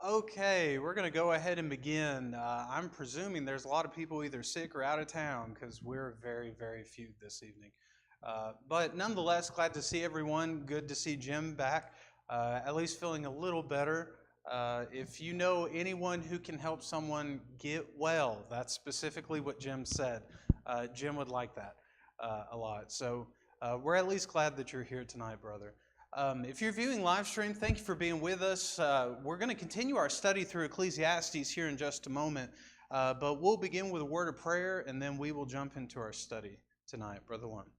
Okay, we're going to go ahead and begin. I'm presuming there's a lot of people either sick or out of town because we're very, very few this evening. But nonetheless, glad to see everyone. Good to see Jim back, at least feeling a little better. If you know anyone who can help someone get well, that's specifically what Jim said. Jim would like that a lot. So we're at least glad that you're here tonight, brother. If you're viewing live stream, thank you for being with us. We're going to continue our study through Ecclesiastes here in just a moment, but we'll begin with a word of prayer, and then we will jump into our study tonight. Brother Lund.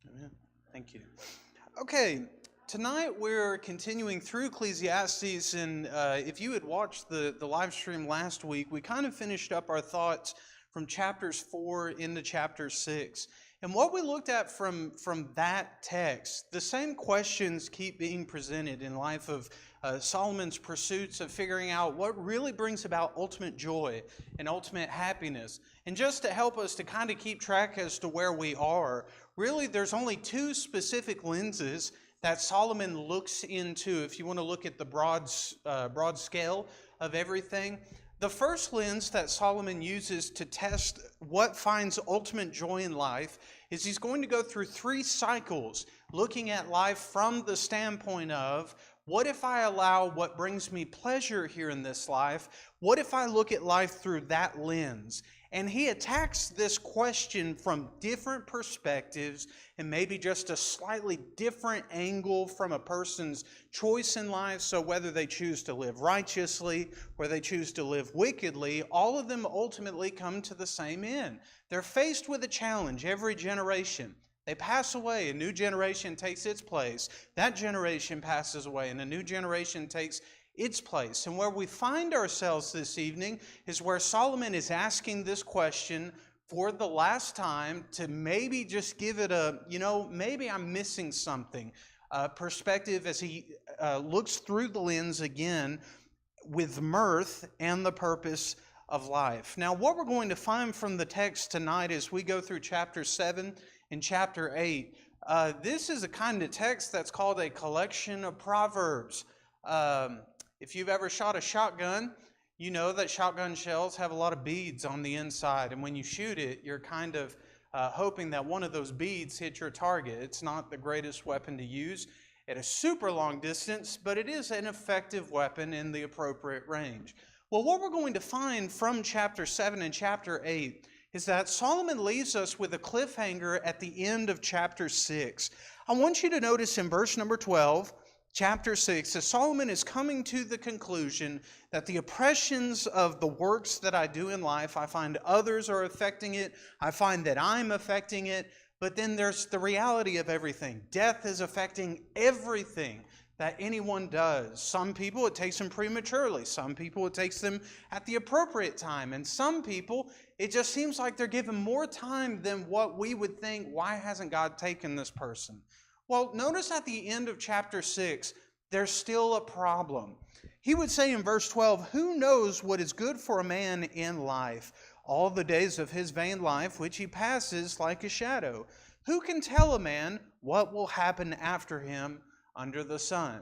Amen. Thank you. Okay, tonight we're continuing through Ecclesiastes, and if you had watched the live stream last week, we kind of finished up our thoughts from chapters 4 into chapter 6. And what we looked at from that text, the same questions keep being presented in life of Solomon's pursuits of figuring out what really brings about ultimate joy and ultimate happiness. And just to help us to kind of keep track as to where we are, really there's only two specific lenses that Solomon looks into if you want to look at the broad scale of everything. The first lens that Solomon uses to test what finds ultimate joy in life is he's going to go through 3 cycles, looking at life from the standpoint of, what if I allow what brings me pleasure here in this life? What if I look at life through that lens? And he attacks this question from different perspectives and maybe just a slightly different angle from a person's choice in life. So whether they choose to live righteously or they choose to live wickedly, all of them ultimately come to the same end. They're faced with a challenge every generation. They pass away, a new generation takes its place. That generation passes away, and a new generation takes its place. And where we find ourselves this evening is where Solomon is asking this question for the last time to maybe just give it a, maybe I'm missing something perspective as he looks through the lens again with mirth and the purpose of life. Now, what we're going to find from the text tonight as we go through chapter 7 and chapter 8, this is a kind of text that's called a collection of proverbs. If you've ever shot a shotgun, you know that shotgun shells have a lot of beads on the inside. And when you shoot it, you're kind of hoping that one of those beads hits your target. It's not the greatest weapon to use at a super long distance, but it is an effective weapon in the appropriate range. Well, what we're going to find from chapter 7 and chapter 8 is that Solomon leaves us with a cliffhanger at the end of chapter 6. I want you to notice in verse number 12, chapter 6, that Solomon is coming to the conclusion that the oppressions of the works that I do in life, I find others are affecting it, I find that I'm affecting it, but then there's the reality of everything. Death is affecting everything that anyone does. Some people, it takes them prematurely. Some people, it takes them at the appropriate time. And some people, it just seems like they're given more time than what we would think, why hasn't God taken this person? Well, notice at the end of chapter 6, there's still a problem. He would say in verse 12, who knows what is good for a man in life? all the days of his vain life, which he passes like a shadow. Who can tell a man what will happen after him under the sun?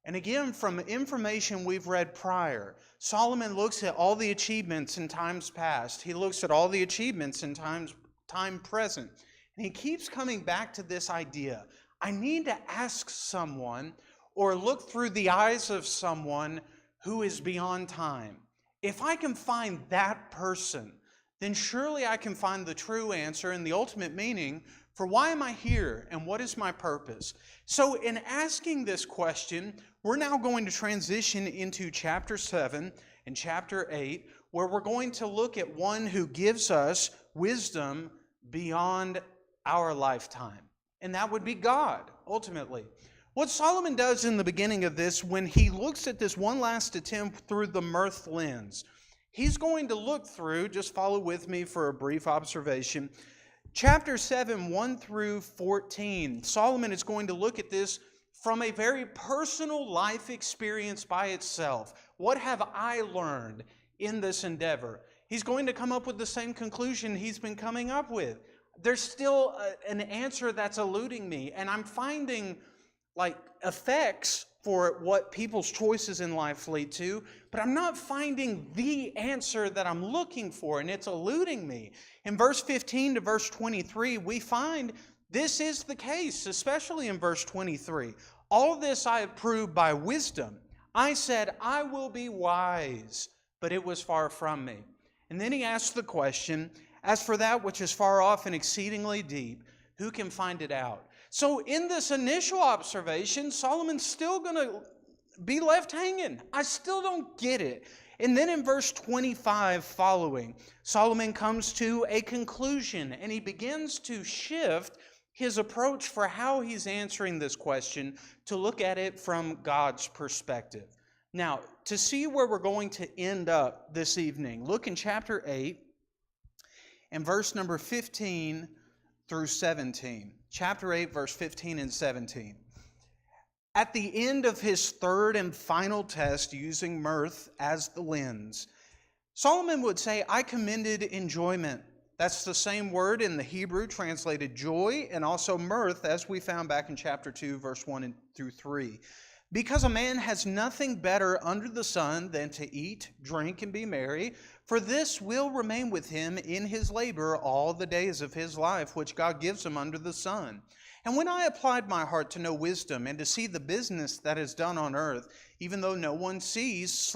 And again, from information we've read prior, Solomon looks at all the achievements in times past. He looks at all the achievements in time present. And he keeps coming back to this idea. I need to ask someone or look through the eyes of someone who is beyond time. If I can find that person, then surely I can find the true answer and the ultimate meaning for why am I here and what is my purpose. So in asking this question, we're now going to transition into chapter 7 and chapter 8, where we're going to look at one who gives us wisdom beyond our lifetime. And that would be God, ultimately. What Solomon does in the beginning of this, when he looks at this one last attempt through the mirth lens, he's going to look through, just follow with me for a brief observation, chapter 7, 1 through 14. Solomon is going to look at this from a very personal life experience by itself. What have I learned in this endeavor? He's going to come up with the same conclusion he's been coming up with. There's still an answer that's eluding me, and I'm finding effects for what people's choices in life lead to, but I'm not finding the answer that I'm looking for, and it's eluding me. In verse 15 to verse 23, we find this is the case, especially in verse 23. All this I have proved by wisdom. I said, I will be wise, but it was far from me. And then he asks the question, as for that which is far off and exceedingly deep, who can find it out? So in this initial observation, Solomon's still going to be left hanging. I still don't get it. And then in verse 25 following, Solomon comes to a conclusion, and he begins to shift his approach for how he's answering this question to look at it from God's perspective. Now, to see where we're going to end up this evening, look in chapter 8 and verse number 15 through 17. Chapter 8, verse 15 and 17. At the end of his third and final test using mirth as the lens, Solomon would say, I commended enjoyment. That's the same word in the Hebrew translated joy, and also mirth, as we found back in chapter 2, verse 1 through 3. Because a man has nothing better under the sun than to eat, drink, and be merry, for this will remain with him in his labor all the days of his life, which God gives him under the sun. And when I applied my heart to know wisdom and to see the business that is done on earth, even though one sees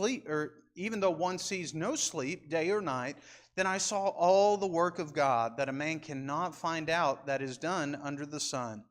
no sleep, day or night, then I saw all the work of God, that a man cannot find out that is done under the sun.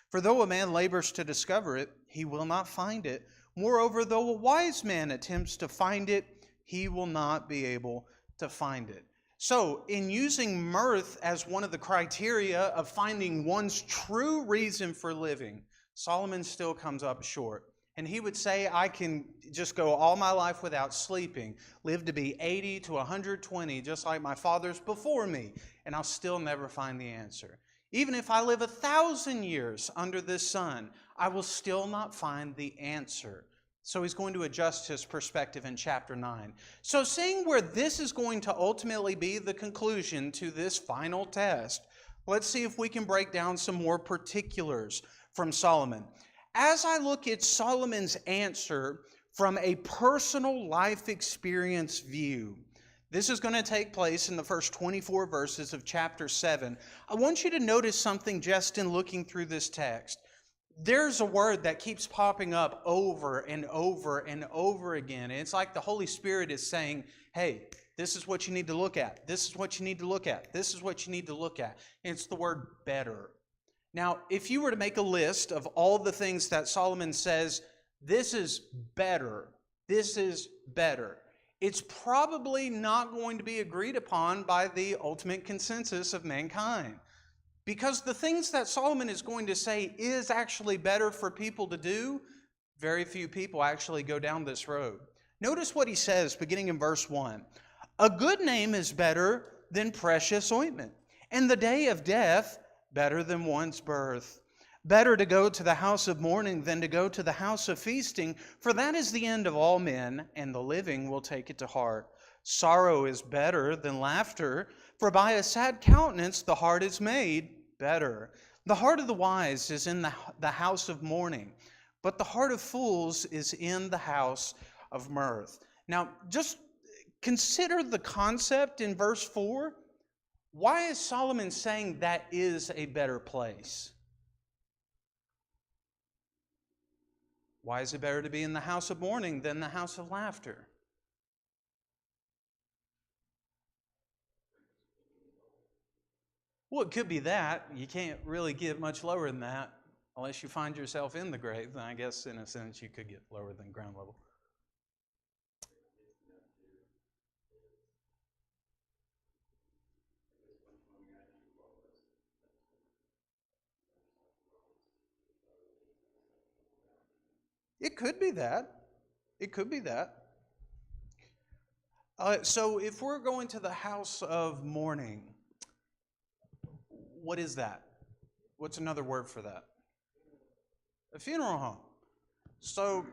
For though a man labors to discover it, he will not find it. Moreover, though a wise man attempts to find it, he will not be able to find it. So, in using mirth as one of the criteria of finding one's true reason for living, Solomon still comes up short. And he would say, I can just go all my life without sleeping, live to be 80 to 120, just like my fathers before me, and I'll still never find the answer. Even if I live 1,000 years under this sun, I will still not find the answer. So he's going to adjust his perspective in chapter 9. So seeing where this is going to ultimately be the conclusion to this final test, let's see if we can break down some more particulars from Solomon. As I look at Solomon's answer from a personal life experience view, this is going to take place in the first 24 verses of chapter 7. I want you to notice something just in looking through this text. There's a word that keeps popping up over and over and over again. And it's like the Holy Spirit is saying, hey, this is what you need to look at. This is what you need to look at. This is what you need to look at. And it's the word better. Now, if you were to make a list of all the things that Solomon says, this is better, it's probably not going to be agreed upon by the ultimate consensus of mankind. Because the things that Solomon is going to say is actually better for people to do, very few people actually go down this road. Notice what he says beginning in verse 1. A good name is better than precious ointment, and the day of death better than one's birth. Better to go to the house of mourning than to go to the house of feasting, for that is the end of all men, and the living will take it to heart. Sorrow is better than laughter, for by a sad countenance the heart is made better. The heart of the wise is in the house of mourning, but the heart of fools is in the house of mirth. Now, just consider the concept in verse 4. Why is Solomon saying that is a better place? Why is it better to be in the house of mourning than the house of laughter? Well, it could be that. You can't really get much lower than that unless you find yourself in the grave. Then I guess, in a sense, you could get lower than ground level. It could be that. It could be that. So if we're going to the house of mourning, what is that? What's another word for that? A funeral home. So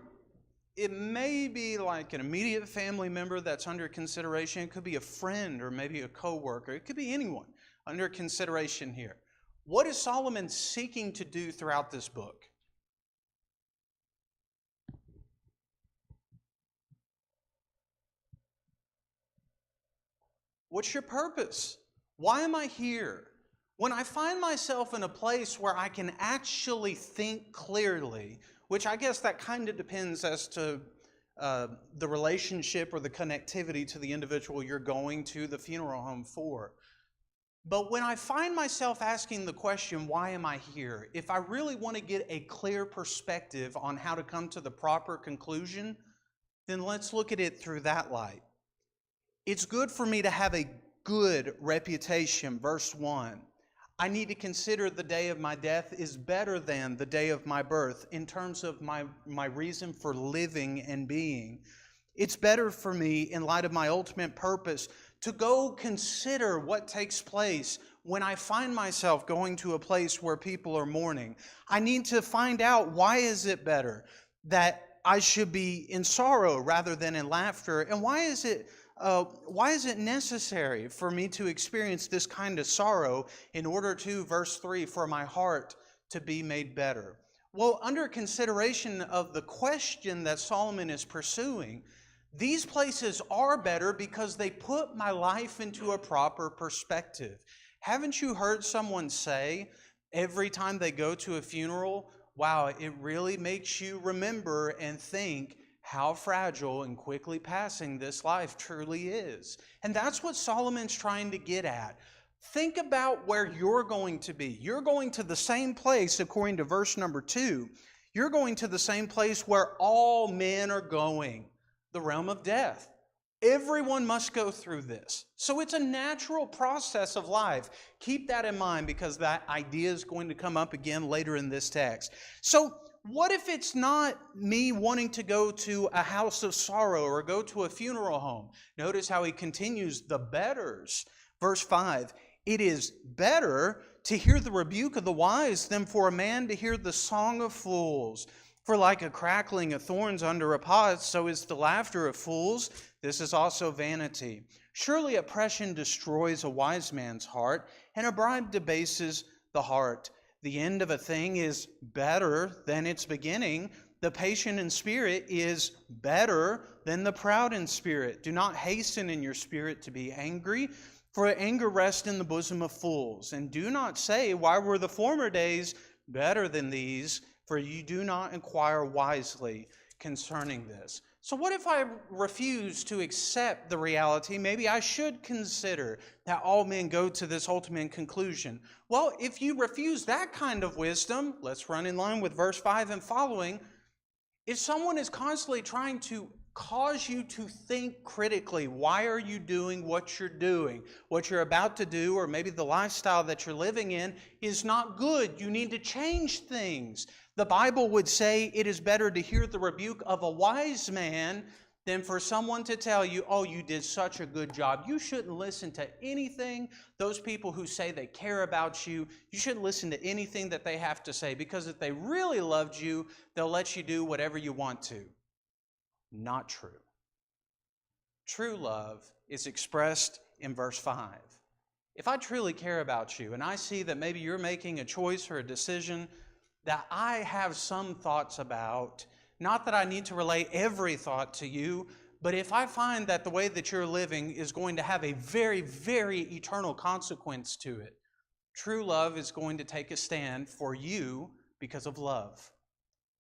it may be like an immediate family member that's under consideration. It could be a friend or maybe a coworker. It could be anyone under consideration here. What is Solomon seeking to do throughout this book? What's your purpose? Why am I here? When I find myself in a place where I can actually think clearly, which I guess that kind of depends as to the relationship or the connectivity to the individual you're going to the funeral home for. But when I find myself asking the question, why am I here? If I really want to get a clear perspective on how to come to the proper conclusion, then let's look at it through that light. It's good for me to have a good reputation, verse 1. I need to consider the day of my death is better than the day of my birth in terms of my reason for living and being. It's better for me, in light of my ultimate purpose, to go consider what takes place when I find myself going to a place where people are mourning. I need to find out, why is it better that I should be in sorrow rather than in laughter? And why is it necessary for me to experience this kind of sorrow in order to, verse 3, for my heart to be made better? Well, under consideration of the question that Solomon is pursuing, these places are better because they put my life into a proper perspective. Haven't you heard someone say every time they go to a funeral, wow, it really makes you remember and think how fragile and quickly passing this life truly is. And that's what Solomon's trying to get at. Think about where you're going to be. You're going to the same place, according to verse number 2. You're going to the same place where all men are going, the realm of death. Everyone must go through this. So it's a natural process of life. Keep that in mind, because that idea is going to come up again later in this text. So what if it's not me wanting to go to a house of sorrow or go to a funeral home? Notice how he continues the betters. Verse 5, it is better to hear the rebuke of the wise than for a man to hear the song of fools. For like a crackling of thorns under a pot, so is the laughter of fools. This is also vanity. Surely oppression destroys a wise man's heart, and a bribe debases the heart. The end of a thing is better than its beginning. The patient in spirit is better than the proud in spirit. Do not hasten in your spirit to be angry, for anger rests in the bosom of fools. And do not say, why were the former days better than these? For you do not inquire wisely concerning this. So what if I refuse to accept the reality? Maybe I should consider that all men go to this ultimate conclusion. Well, if you refuse that kind of wisdom, let's run in line with verse 5 and following. If someone is constantly trying to cause you to think critically, why are you doing what you're doing? What you're about to do, or maybe the lifestyle that you're living in, is not good. You need to change things. The Bible would say it is better to hear the rebuke of a wise man than for someone to tell you, oh, you did such a good job. You shouldn't listen to anything. Those people who say they care about you, you shouldn't listen to anything that they have to say, because if they really loved you, they'll let you do whatever you want to. Not true. True love is expressed in verse 5. If I truly care about you and I see that maybe you're making a choice or a decision that I have some thoughts about, not that I need to relay every thought to you, but if I find that the way that you're living is going to have a very, very eternal consequence to it, true love is going to take a stand for you because of love.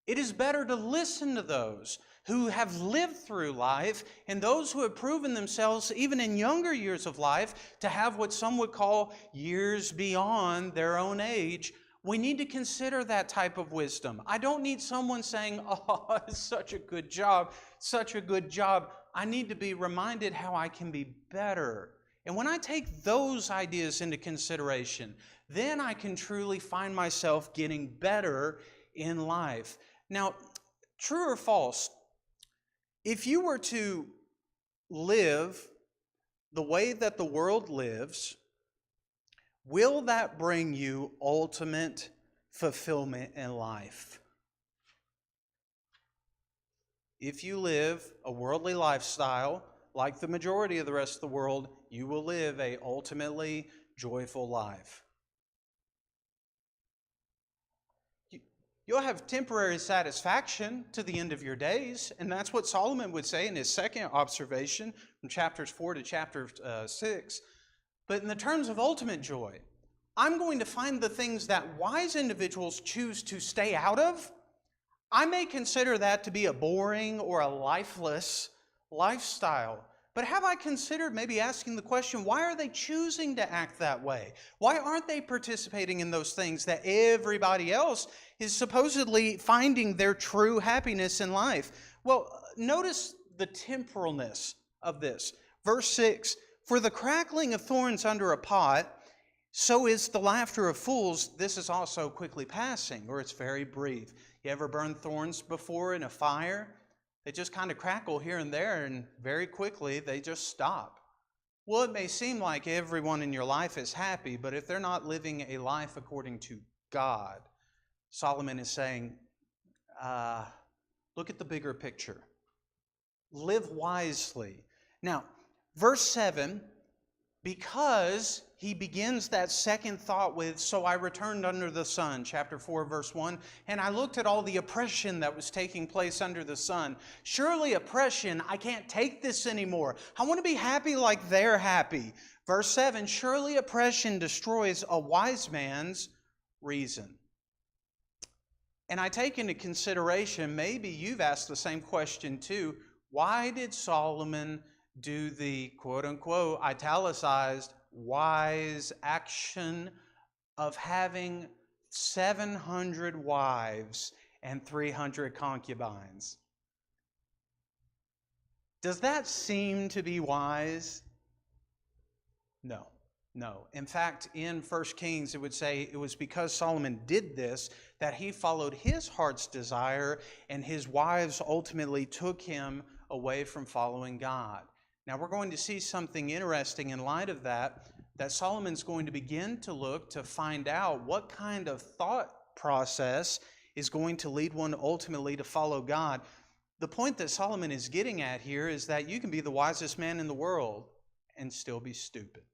It is better to listen to those who have lived through life and those who have proven themselves, even in younger years of life, to have what some would call years beyond their own age. We need to consider that type of wisdom. I don't need someone saying, "Oh, it's such a good job, such a good job." I need to be reminded how I can be better. And when I take those ideas into consideration, then I can truly find myself getting better in life. Now, true or false, if you were to live the way that the world lives, will that bring you ultimate fulfillment in life? If you live a worldly lifestyle, like the majority of the rest of the world, you will live a ultimately joyful life. You'll have temporary satisfaction to the end of your days, and that's what Solomon would say in his second observation from chapters 4 to chapter 6. But in the terms of ultimate joy, I'm going to find the things that wise individuals choose to stay out of. I may consider that to be a boring or a lifeless lifestyle. But have I considered maybe asking the question, why are they choosing to act that way? Why aren't they participating in those things that everybody else is supposedly finding their true happiness in life? Well, notice the temporalness of this. Verse 6, "For the crackling of thorns under a pot, so is the laughter of fools. This is also quickly passing," or it's very brief. You ever burned thorns before in a fire? They just kind of crackle here and there, and very quickly they just stop. Well, it may seem like everyone in your life is happy, but if they're not living a life according to God, Solomon is saying, look at the bigger picture. Live wisely. Now, verse 7, because he begins that second thought with, "So I returned under the sun," chapter 4, verse 1, "and I looked at all the oppression that was taking place under the sun. Surely oppression, I can't take this anymore. I want to be happy like they're happy." Verse 7, "Surely oppression destroys a wise man's reason." And I take into consideration, maybe you've asked the same question too. Why did Solomon do the quote-unquote italicized wise action of having 700 wives and 300 concubines? Does that seem to be wise? No. In fact, in 1 Kings, it would say it was because Solomon did this that he followed his heart's desire, and his wives ultimately took him away from following God. Now, we're going to see something interesting in light of that Solomon's going to begin to look to find out what kind of thought process is going to lead one ultimately to follow God. The point that Solomon is getting at here is that you can be the wisest man in the world and still be stupid.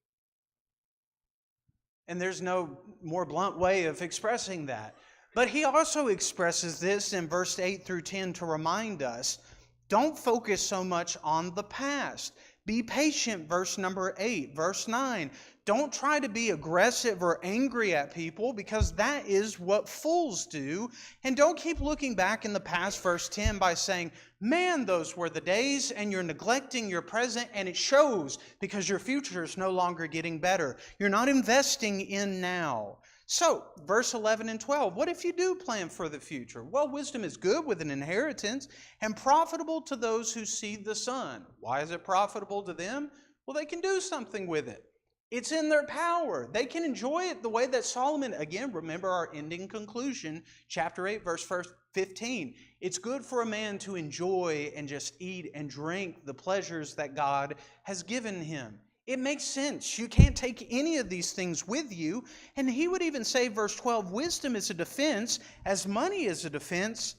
And there's no more blunt way of expressing that. But he also expresses this in verse 8 through 10 to remind us, don't focus so much on the past. Be patient, verse number 8. Verse 9, don't try to be aggressive or angry at people, because that is what fools do. And don't keep looking back in the past, verse 10, by saying, "Man, those were the days," and you're neglecting your present, and it shows because your future is no longer getting better. You're not investing in now. So, verse 11 and 12, what if you do plan for the future? Well, wisdom is good with an inheritance and profitable to those who see the sun. Why is it profitable to them? Well, they can do something with it. It's in their power. They can enjoy it the way that Solomon, again, remember our ending conclusion, chapter 8, verse 15. It's good for a man to enjoy and just eat and drink the pleasures that God has given him. It makes sense. You can't take any of these things with you. And he would even say, verse 12, wisdom is a defense as money is a defense.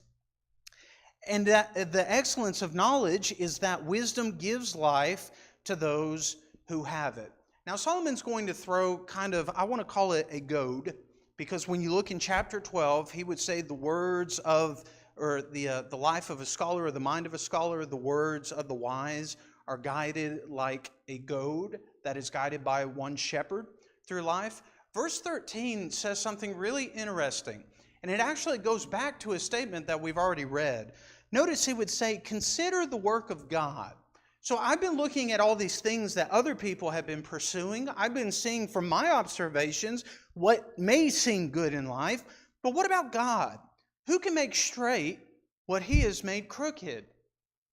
And that the excellence of knowledge is that wisdom gives life to those who have it. Now, Solomon's going to throw kind of, I want to call it a goad, because when you look in chapter 12, he would say the words of, or the life of a scholar, or the mind of a scholar, the words of the wise are guided like a goad that is guided by one shepherd through life. Verse 13 says something really interesting, and it actually goes back to a statement that we've already read. Notice he would say, consider the work of God. So I've been looking at all these things that other people have been pursuing. I've been seeing from my observations what may seem good in life. But what about God? Who can make straight what He has made crooked?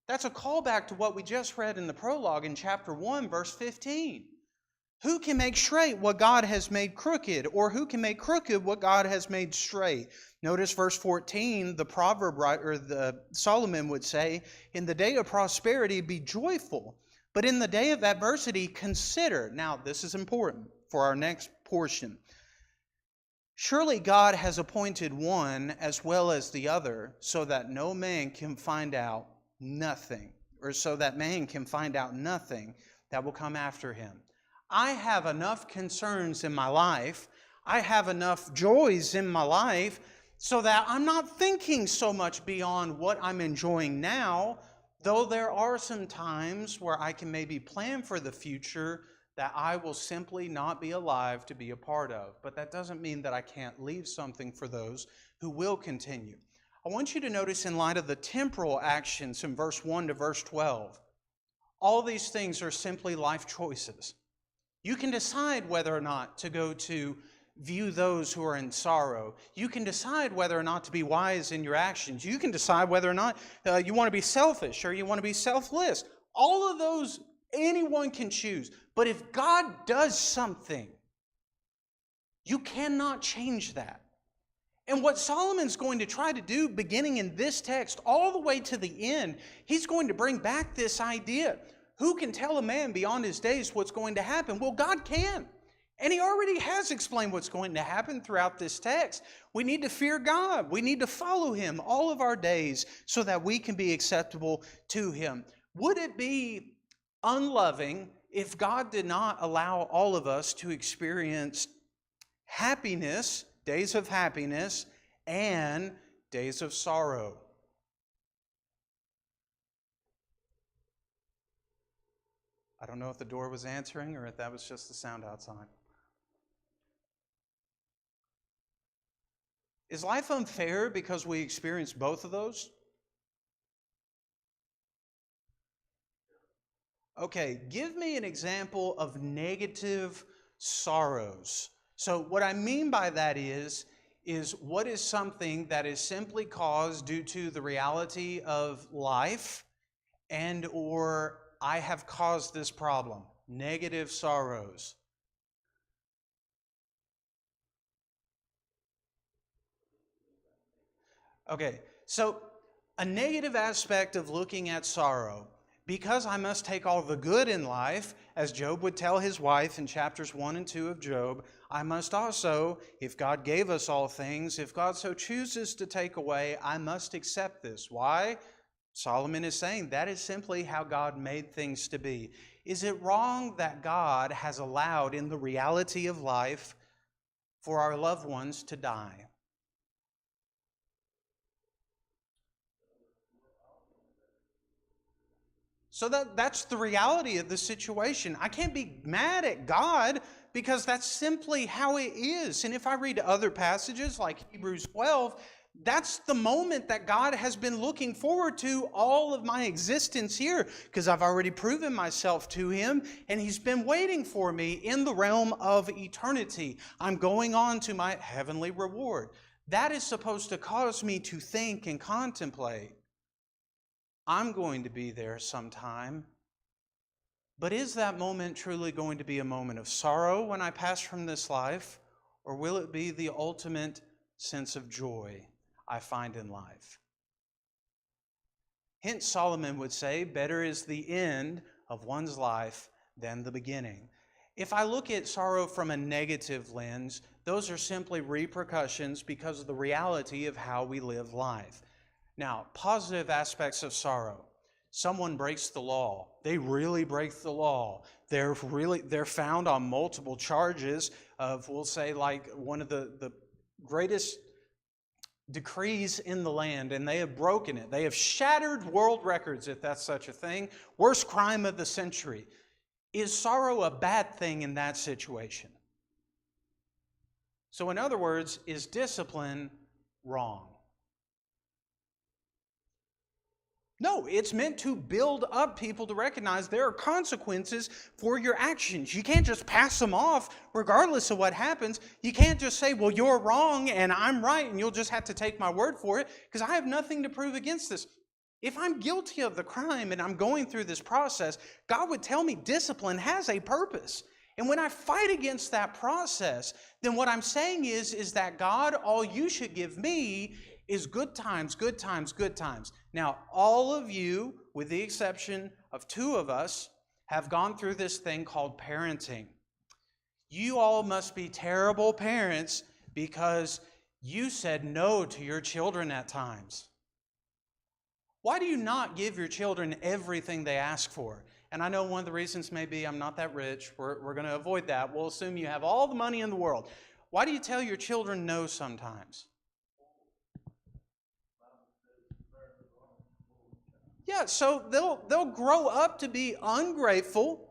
That's a callback to what we just read in the prologue in chapter 1, verse 15. Who can make straight what God has made crooked? Or who can make crooked what God has made straight? Notice verse 14, the proverb writer, Solomon would say, in the day of prosperity be joyful, but in the day of adversity consider. Now, this is important for our next portion. Surely God has appointed one as well as the other, so that no man can find out nothing, or so that man can find out nothing that will come after him. I have enough concerns in my life, I have enough joys in my life, so that I'm not thinking so much beyond what I'm enjoying now, though there are some times where I can maybe plan for the future that I will simply not be alive to be a part of. But that doesn't mean that I can't leave something for those who will continue. I want you to notice, in light of the temporal actions in verse 1 to verse 12, all these things are simply life choices. You can decide whether or not to go to view those who are in sorrow. You can decide whether or not to be wise in your actions. You can decide whether or not you want to be selfish or you want to be selfless. All of those, anyone can choose. But if God does something, you cannot change that. And what Solomon's going to try to do, beginning in this text all the way to the end, he's going to bring back this idea. Who can tell a man beyond his days what's going to happen? Well, God can. And He already has explained what's going to happen throughout this text. We need to fear God. We need to follow Him all of our days so that we can be acceptable to Him. Would it be unloving if God did not allow all of us to experience happiness, days of happiness, and days of sorrow? I don't know if the door was answering or if that was just the sound outside. Is life unfair because we experience both of those? Okay, give me an example of negative sorrows. So what I mean by that is what is something that is simply caused due to the reality of life and or I have caused this problem. Negative sorrows. Okay, so a negative aspect of looking at sorrow, because I must take all the good in life, as Job would tell his wife in chapters 1 and 2 of Job, I must also, if God gave us all things, if God so chooses to take away, I must accept this. Why? Solomon is saying that is simply how God made things to be. Is it wrong that God has allowed in the reality of life for our loved ones to die? So that's the reality of the situation. I can't be mad at God because that's simply how it is. And if I read other passages like Hebrews 12, that's the moment that God has been looking forward to all of my existence here, because I've already proven myself to Him and He's been waiting for me in the realm of eternity. I'm going on to my heavenly reward. That is supposed to cause me to think and contemplate. I'm going to be there sometime. But is that moment truly going to be a moment of sorrow when I pass from this life? Or will it be the ultimate sense of joy I find in life? Hence, Solomon would say, better is the end of one's life than the beginning. If I look at sorrow from a negative lens, those are simply repercussions because of the reality of how we live life. Now, positive aspects of sorrow. Someone breaks the law. They really break the law. They're found on multiple charges of, we'll say, like one of the greatest decrees in the land, and they have broken it. They have shattered world records, if that's such a thing. Worst crime of the century. Is sorrow a bad thing in that situation? So in other words, is discipline wrong? No, it's meant to build up people to recognize there are consequences for your actions. You can't just pass them off regardless of what happens. You can't just say, well, you're wrong and I'm right and you'll just have to take my word for it because I have nothing to prove against this. If I'm guilty of the crime and I'm going through this process, God would tell me discipline has a purpose. And when I fight against that process, then what I'm saying is that God, all you should give me is good times, good times, good times. Now, all of you, with the exception of 2 of us, have gone through this thing called parenting. You all must be terrible parents because you said no to your children at times. Why do you not give your children everything they ask for? And I know one of the reasons may be I'm not that rich. We're going to avoid that. We'll assume you have all the money in the world. Why do you tell your children no sometimes? Yeah, so they'll grow up to be ungrateful,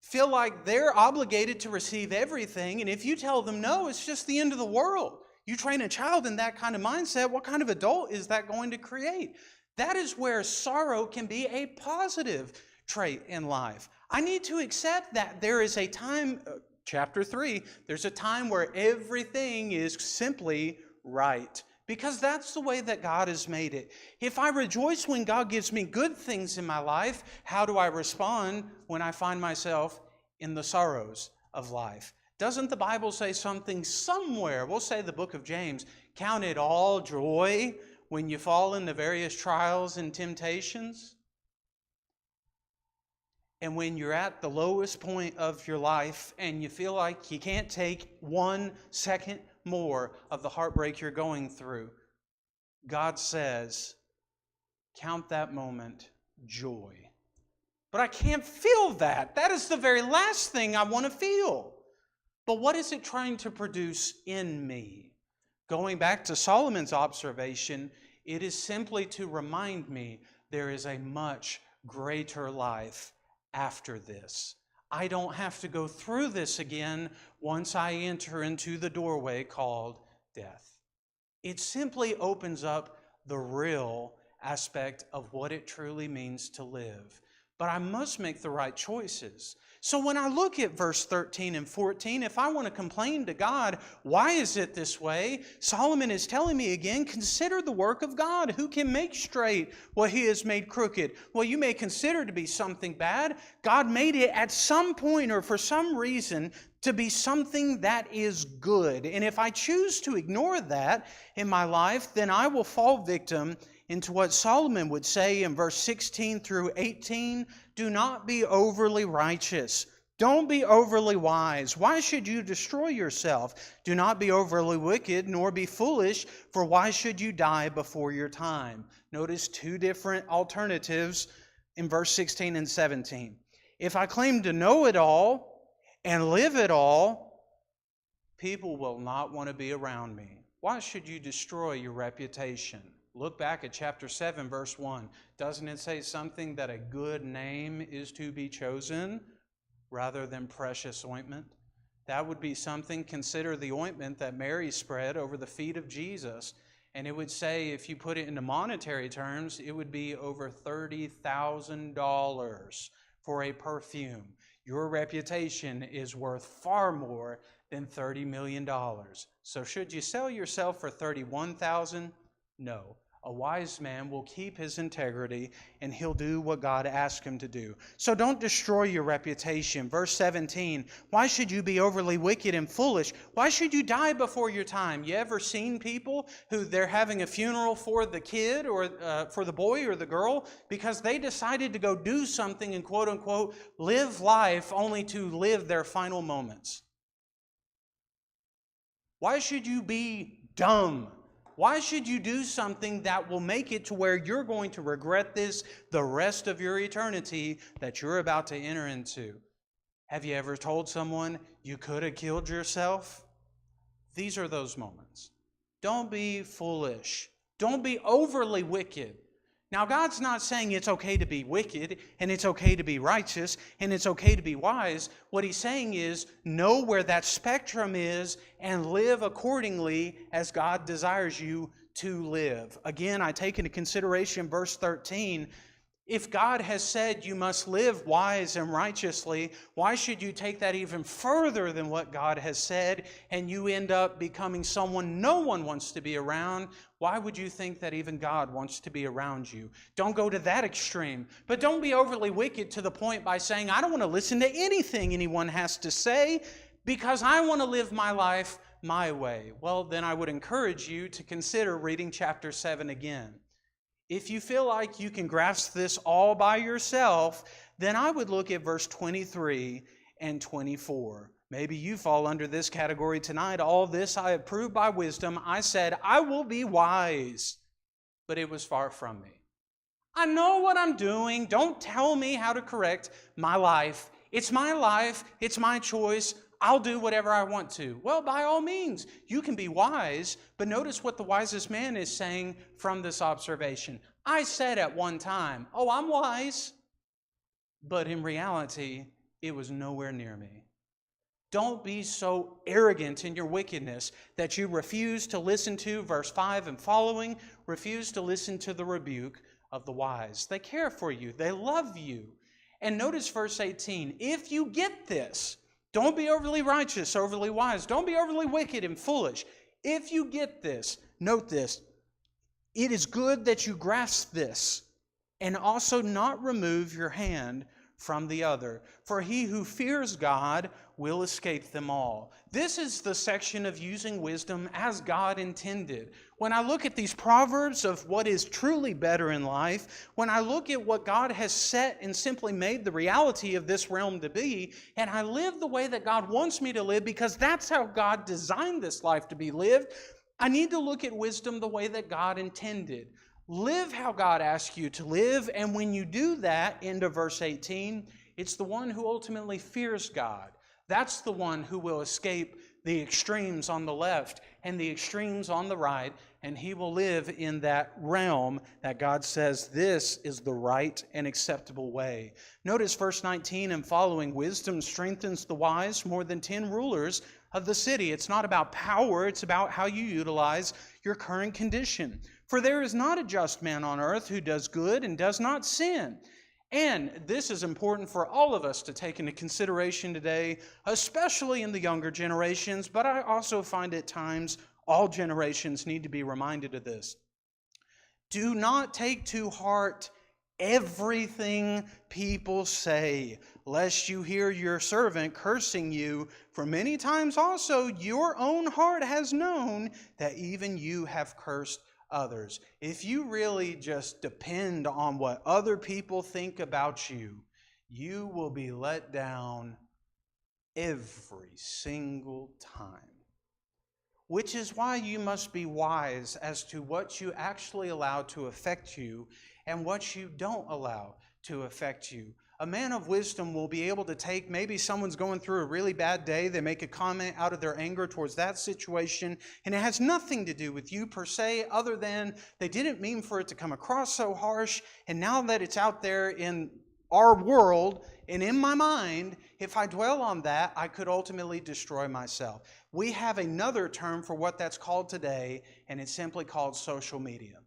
feel like they're obligated to receive everything, and if you tell them no, it's just the end of the world. You train a child in that kind of mindset, what kind of adult is that going to create? That is where sorrow can be a positive trait in life. I need to accept that there is a time, chapter 3, there's a time where everything is simply right. Because that's the way that God has made it. If I rejoice when God gives me good things in my life, how do I respond when I find myself in the sorrows of life? Doesn't the Bible say something somewhere? We'll say the book of James, count it all joy when you fall into various trials and temptations. And when you're at the lowest point of your life and you feel like you can't take 1 second more of the heartbreak you're going through, God says, count that moment joy. But I can't feel that. That is the very last thing I want to feel. But what is it trying to produce in me? Going back to Solomon's observation, it is simply to remind me there is a much greater life after this. I don't have to go through this again once I enter into the doorway called death. It simply opens up the real aspect of what it truly means to live. But I must make the right choices. So when I look at verse 13 and 14, if I want to complain to God, why is it this way? Solomon is telling me again, consider the work of God, who can make straight what He has made crooked. Well, you may consider to be something bad. God made it at some point or for some reason to be something that is good. And if I choose to ignore that in my life, then I will fall victim into what Solomon would say in verse 16 through 18, do not be overly righteous. Don't be overly wise. Why should you destroy yourself? Do not be overly wicked, nor be foolish, for why should you die before your time? Notice 2 different alternatives in verse 16 and 17. If I claim to know it all and live it all, people will not want to be around me. Why should you destroy your reputation? Look back at chapter 7, verse 1. Doesn't it say something that a good name is to be chosen rather than precious ointment? That would be something, consider the ointment that Mary spread over the feet of Jesus. And it would say, if you put it into monetary terms, it would be over $30,000 for a perfume. Your reputation is worth far more than $30 million. So should you sell yourself for $31,000? No. A wise man will keep his integrity and he'll do what God asks him to do. So don't destroy your reputation. Verse 17, why should you be overly wicked and foolish? Why should you die before your time? You ever seen people who they're having a funeral for the kid or for the boy or the girl because they decided to go do something and quote unquote live life only to live their final moments? Why should you be dumb Why should you do something that will make it to where you're going to regret this the rest of your eternity that you're about to enter into? Have you ever told someone you could have killed yourself? These are those moments. Don't be foolish. Don't be overly wicked. Now, God's not saying it's okay to be wicked, and it's okay to be righteous, and it's okay to be wise. What He's saying is know where that spectrum is and live accordingly as God desires you to live. Again, I take into consideration verse 13. If God has said you must live wise and righteously, why should you take that even further than what God has said and you end up becoming someone no one wants to be around? Why would you think that even God wants to be around you? Don't go to that extreme, but don't be overly wicked to the point by saying, I don't want to listen to anything anyone has to say because I want to live my life my way. Well, then I would encourage you to consider reading chapter 7 again. If you feel like you can grasp this all by yourself, then I would look at verse 23 and 24. Maybe you fall under this category tonight. All this I have proved by wisdom. I said, I will be wise, but it was far from me. I know what I'm doing. Don't tell me how to correct my life. It's my life. It's my choice. I'll do whatever I want to. Well, by all means, you can be wise, but notice what the wisest man is saying from this observation. I said at one time, oh, I'm wise, but in reality, it was nowhere near me. Don't be so arrogant in your wickedness that you refuse to listen to, verse 5 and following, refuse to listen to the rebuke of the wise. They care for you. They love you. And notice verse 18, if you get this, don't be overly righteous, overly wise. Don't be overly wicked and foolish. If you get this, note this, it is good that you grasp this and also not remove your hand from the other. For he who fears God will escape them all. This is the section of using wisdom as God intended. When I look at these proverbs of what is truly better in life, when I look at what God has set and simply made the reality of this realm to be, and I live the way that God wants me to live because that's how God designed this life to be lived, I need to look at wisdom the way that God intended. Live how God asks you to live, and when you do that, into verse 18, it's the one who ultimately fears God. That's the one who will escape the extremes on the left and the extremes on the right, and he will live in that realm that God says this is the right and acceptable way. Notice verse 19 and following, wisdom strengthens the wise more than 10 rulers of the city. It's not about power, it's about how you utilize your current condition. For there is not a just man on earth who does good and does not sin. And this is important for all of us to take into consideration today, especially in the younger generations, but I also find at times all generations need to be reminded of this. Do not take to heart everything people say, lest you hear your servant cursing you, for many times also your own heart has known that even you have cursed others. If you really just depend on what other people think about you, you will be let down every single time. Which is why you must be wise as to what you actually allow to affect you and what you don't allow to affect you. A man of wisdom will be able to take, maybe someone's going through a really bad day, they make a comment out of their anger towards that situation, and it has nothing to do with you per se, other than they didn't mean for it to come across so harsh, and now that it's out there in our world and in my mind, if I dwell on that, I could ultimately destroy myself. We have another term for what that's called today, and it's simply called social media.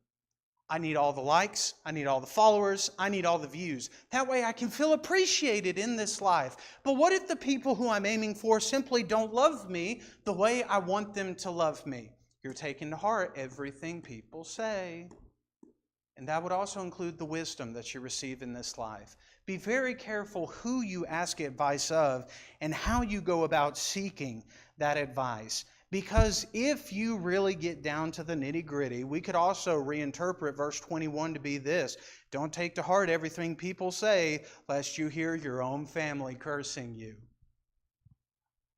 I need all the likes, I need all the followers, I need all the views. That way I can feel appreciated in this life. But what if the people who I'm aiming for simply don't love me the way I want them to love me? You're taking to heart everything people say. And that would also include the wisdom that you receive in this life. Be very careful who you ask advice of and how you go about seeking that advice. Because if you really get down to the nitty-gritty, we could also reinterpret verse 21 to be this: don't take to heart everything people say, lest you hear your own family cursing you.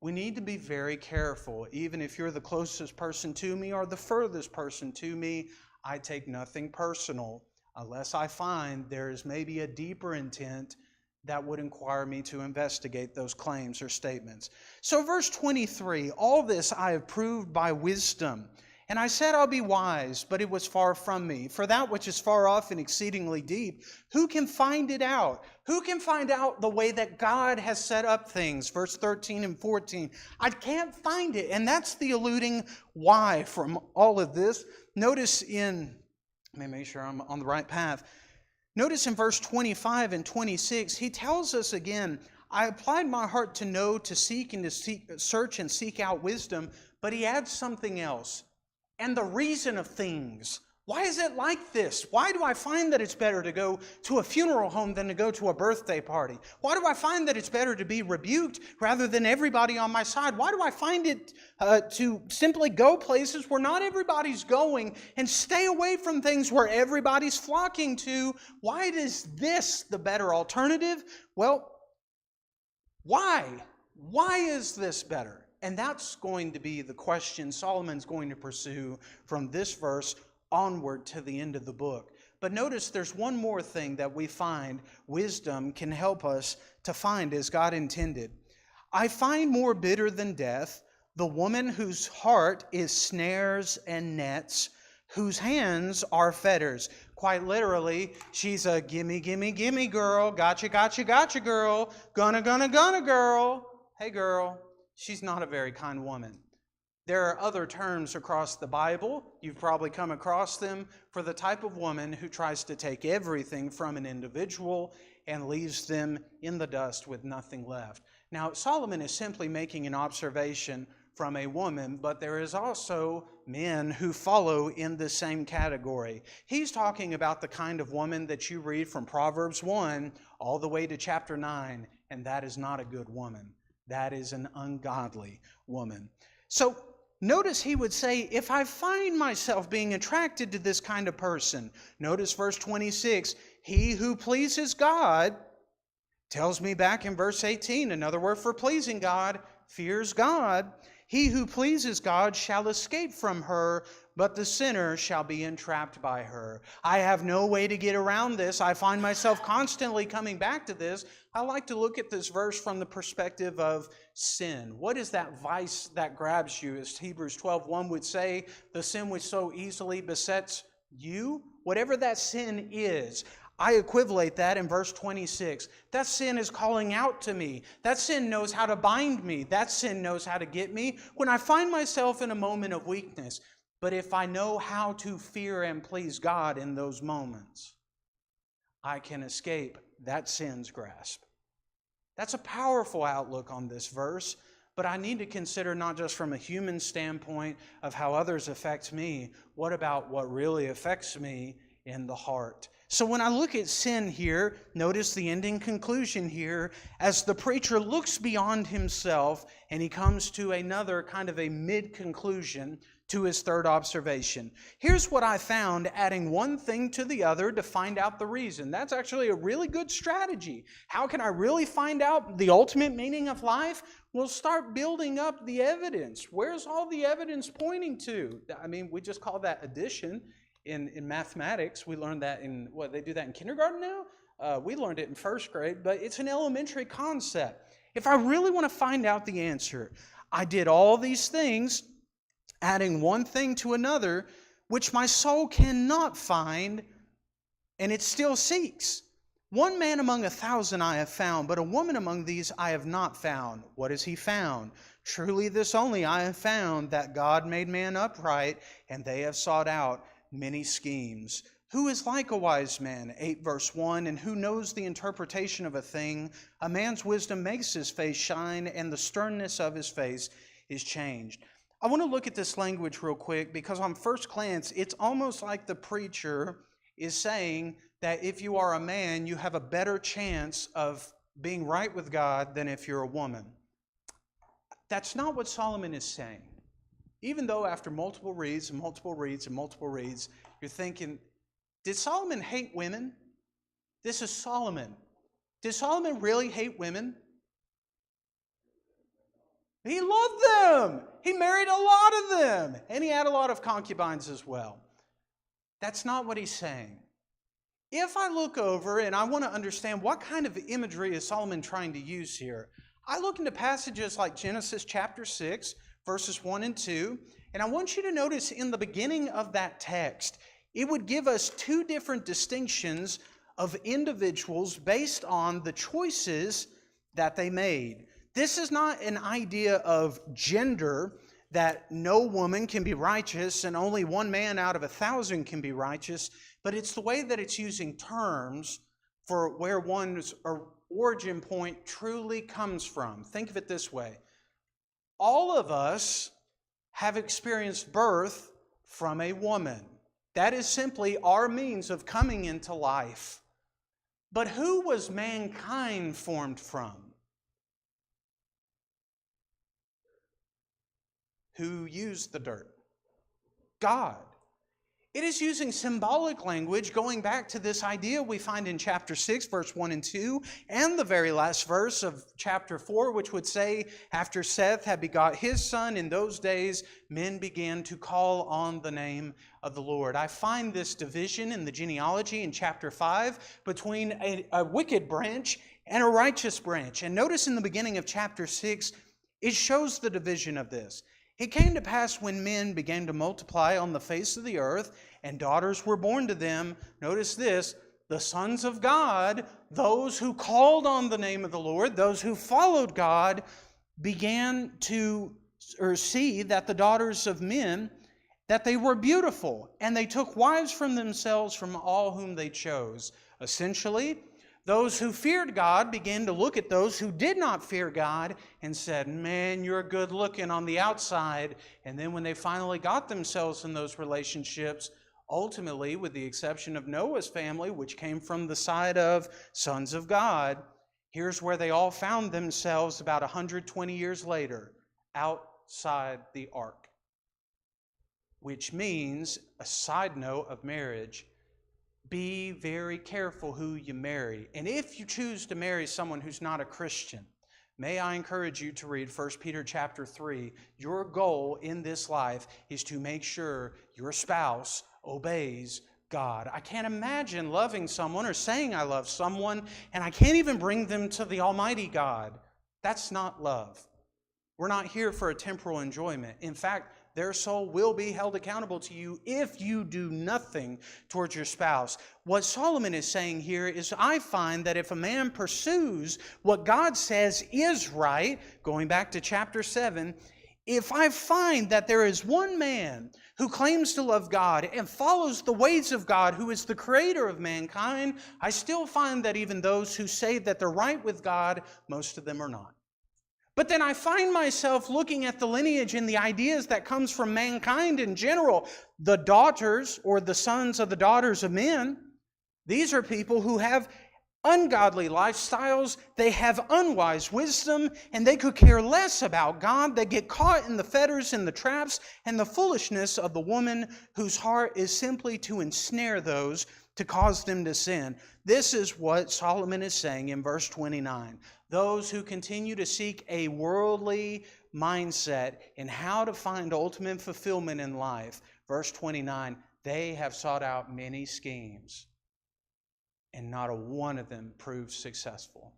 we need to be very careful. Even if you're the closest person to me or the furthest person to me, I take nothing personal unless I find there is maybe a deeper intent that would inquire me to investigate those claims or statements. So verse 23, all this I have proved by wisdom. And I said, I'll be wise, but it was far from me. For that which is far off and exceedingly deep, who can find it out? Who can find out the way that God has set up things? Verse 13 and 14. I can't find it. And that's the alluding why from all of this. Notice in, let me make sure I'm on the right path. Notice in verse 25 and 26, he tells us again, I applied my heart to know, to seek, and to search and seek out wisdom. But he adds something else. And the reason of things. Why is it like this? Why do I find that it's better to go to a funeral home than to go to a birthday party? Why do I find that it's better to be rebuked rather than everybody on my side? Why do I find it to simply go places where not everybody's going and stay away from things where everybody's flocking to? Why is this the better alternative? Well, why? Why is this better? And that's going to be the question Solomon's going to pursue from this verse onward to the end of the book. But notice there's one more thing that we find wisdom can help us to find as God intended. I find more bitter than death the woman whose heart is snares and nets, whose hands are fetters. Quite literally, she's a gimme, gimme, gimme girl. Gotcha, gotcha, gotcha girl. Gonna girl. Hey girl. She's not a very kind woman. There are other terms across the Bible, you've probably come across them, for the type of woman who tries to take everything from an individual and leaves them in the dust with nothing left. Now, Solomon is simply making an observation from a woman, but there is also men who follow in the same category. He's talking about the kind of woman that you read from Proverbs 1 all the way to chapter 9, and that is not a good woman. That is an ungodly woman. So notice he would say, if I find myself being attracted to this kind of person, notice verse 26, he who pleases God, tells me back in verse 18, another word for pleasing God, fears God. He who pleases God shall escape from her, but the sinner shall be entrapped by her. I have no way to get around this. I find myself constantly coming back to this. I like to look at this verse from the perspective of sin. What is that vice that grabs you? As Hebrews 12:1 would say, the sin which so easily besets you. Whatever that sin is, I equivalate that in verse 26. That sin is calling out to me. That sin knows how to bind me. That sin knows how to get me when I find myself in a moment of weakness. But if I know how to fear and please God in those moments, I can escape that sin's grasp. That's a powerful outlook on this verse, but I need to consider not just from a human standpoint of how others affect me, what about what really affects me in the heart? So when I look at sin here, notice the ending conclusion here, as the preacher looks beyond himself and he comes to another kind of a mid-conclusion to his third observation. Here's what I found, adding one thing to the other to find out the reason. That's actually a really good strategy. How can I really find out the ultimate meaning of life? We'll start building up the evidence. Where's all the evidence pointing to? I mean, we just call that addition. In mathematics, we learned that they do that in kindergarten now? We learned it in first grade, but it's an elementary concept. If I really want to find out the answer, I did all these things, adding one thing to another, which my soul cannot find, and it still seeks. One man among 1,000 I have found, but a woman among these I have not found. What has he found? Truly this only I have found, that God made man upright, and they have sought out many schemes. Who is like a wise man? 8 verse 1, and who knows the interpretation of a thing? A man's wisdom makes his face shine, and the sternness of his face is changed. I want to look at this language real quick, because on first glance, it's almost like the preacher is saying that if you are a man, you have a better chance of being right with God than if you're a woman. That's not what Solomon is saying. Even though after multiple reads and multiple reads and multiple reads, you're thinking, did Solomon hate women? This is Solomon. Did Solomon really hate women? He loved them. He married a lot of them. And he had a lot of concubines as well. That's not what he's saying. If I look over and I want to understand what kind of imagery is Solomon trying to use here, I look into passages like Genesis chapter 6, verses 1 and 2, and I want you to notice in the beginning of that text, it would give us two different distinctions of individuals based on the choices that they made. This is not an idea of gender, that no woman can be righteous and only one man out of 1,000 can be righteous, but it's the way that it's using terms for where one's origin point truly comes from. Think of it this way. All of us have experienced birth from a woman. That is simply our means of coming into life. But who was mankind formed from? Who used the dirt? God. It is using symbolic language going back to this idea we find in chapter 6, verse 1 and 2, and the very last verse of chapter 4, which would say, after Seth had begot his son, in those days men began to call on the name of the Lord. I find this division in the genealogy in chapter 5 between a wicked branch and a righteous branch. And notice in the beginning of chapter 6, it shows the division of this. It came to pass when men began to multiply on the face of the earth, and daughters were born to them. Notice this, the sons of God, those who called on the name of the Lord, those who followed God, began to see that the daughters of men, that they were beautiful, and they took wives from themselves from all whom they chose. Essentially, those who feared God began to look at those who did not fear God and said, man, you're good looking on the outside. And then when they finally got themselves in those relationships, ultimately, with the exception of Noah's family, which came from the side of sons of God, here's where they all found themselves about 120 years later, outside the ark. Which means, a side note of marriage, be very careful who you marry. And if you choose to marry someone who's not a Christian, may I encourage you to read 1 Peter chapter 3. Your goal in this life is to make sure your spouse obeys God. I can't imagine loving someone or saying I love someone, and I can't even bring them to the Almighty God. That's not love. We're not here for a temporal enjoyment. In fact, their soul will be held accountable to you if you do nothing towards your spouse. What Solomon is saying here is, I find that if a man pursues what God says is right, going back to chapter 7, if I find that there is one man who claims to love God and follows the ways of God, who is the creator of mankind, I still find that even those who say that they're right with God, most of them are not. But then I find myself looking at the lineage and the ideas that comes from mankind in general. The daughters or the sons of the daughters of men, these are people who have ungodly lifestyles, they have unwise wisdom, and they could care less about God. They get caught in the fetters and the traps and the foolishness of the woman whose heart is simply to ensnare those to cause them to sin. This is what Solomon is saying in verse 29. Those who continue to seek a worldly mindset in how to find ultimate fulfillment in life, verse 29, they have sought out many schemes, and not a one of them proved successful.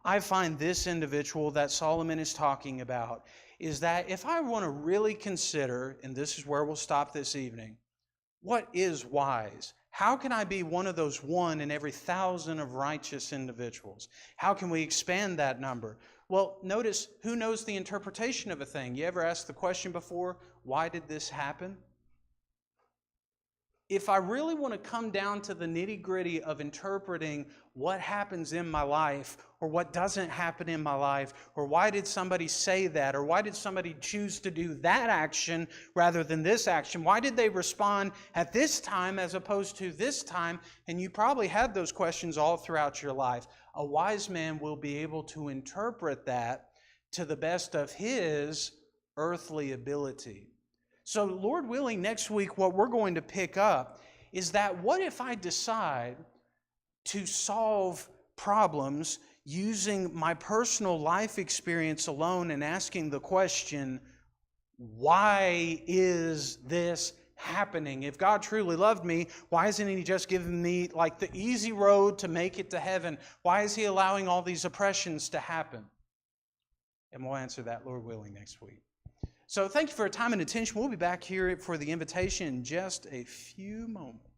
I find this individual that Solomon is talking about is that if I want to really consider, and this is where we'll stop this evening, what is wise? How can I be one of those 1 in every 1,000 of righteous individuals? How can we expand that number? Well, notice, who knows the interpretation of a thing? You ever asked the question before, why did this happen? If I really want to come down to the nitty-gritty of interpreting what happens in my life or what doesn't happen in my life, or why did somebody say that, or why did somebody choose to do that action rather than this action? Why did they respond at this time as opposed to this time? And you probably had those questions all throughout your life. A wise man will be able to interpret that to the best of his earthly ability. So, Lord willing, next week what we're going to pick up is that what if I decide to solve problems using my personal life experience alone and asking the question, why is this happening? If God truly loved me, why isn't He just giving me like the easy road to make it to heaven? Why is He allowing all these oppressions to happen? And we'll answer that, Lord willing, next week. So thank you for your time and attention. We'll be back here for the invitation in just a few moments.